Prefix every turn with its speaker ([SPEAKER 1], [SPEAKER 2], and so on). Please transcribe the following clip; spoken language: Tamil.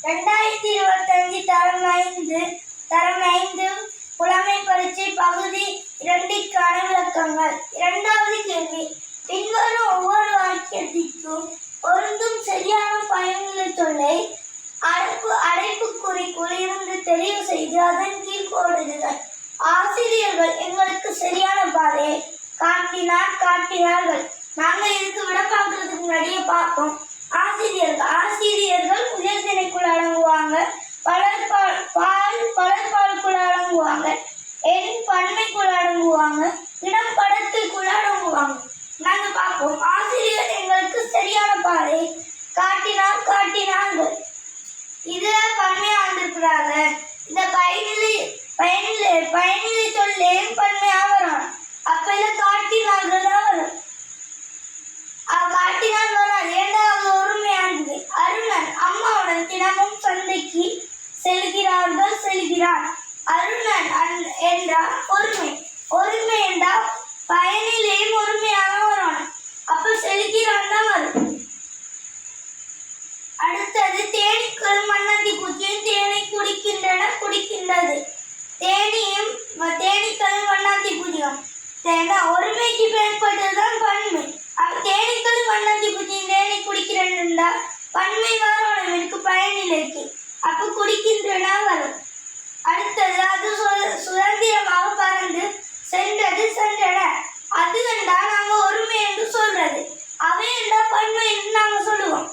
[SPEAKER 1] 2025 தரம் 5 புலமை பரீட்சை பகுதி 2க்கான விளக்கங்கள். இரண்டாவது கேள்வி. பின்வரும் ஒவ்வொரு வாக்கியத்திற்கும் பொருந்தும் சரியான பயனுள்ள சொல்லை அடைப்புக்குறிக்குள் இருந்து தெரிவு செய்து அதன் கீழ் கோடுங்கள். ஆசிரியர்கள் எங்களுக்கு சரியான பாதையை காட்டினார்கள். நாங்க இதுக்கு விட பார்க்கறதுக்கு முன்னாடியே பார்ப்போம். ஆசிரியர்கள் உயர்திணைக்குள் அடங்குவாங்க, பலர்பாலுக்குள் அடங்குவாங்க, எண் பன்மைக்குள் அடங்குவாங்க, இடம் படத்துக்குள் அடங்குவாங்க. நாங்க பார்ப்போம். ஆசிரியர் எங்களுக்கு சரியான பாதையை காட்டினார்கள். இதுல பன்மையா வந்திருக்கிறாங்க. இந்த பயனிலை சொல்லே பன்மையா வரும். அப்ப இதை காட்டினார்கள் தான் வரும். காட்டினால் வராது. இரண்டாவது ஒருமையானது. அருணன் அம்மாவுடன் தினமும் சந்தைக்கு செல்கிறார். அருணன் என்றால் ஒருமை என்றால் பயனிலையும் ஒருமையாக வரும். அப்ப செல்கிறான் தான் வரும். அடுத்தது தேனீக்களும் மண்ணாந்தி பூச்சியும் தேனை குடிக்கின்றது. தேனீக்களும் மண்ணாந்தி பூச்சியும் ஒருமைக்கு பயன்பட்டதுதான் பன்மை. தேனீக்களும் மண்ணாந்தி பூச்சியும் தேனை குடிக்கிறா பன்மை வரும். எனக்கு பயனிலைக்கு அப்ப குடிக்கின்றன வரும். அடுத்தது அது சுதந்திரமாக பறந்து சென்றன. அது என்றா நாங்க ஒருமை என்று சொல்றது. அவை என்றா பன்மை என்று நாங்க சொல்லுவோம்.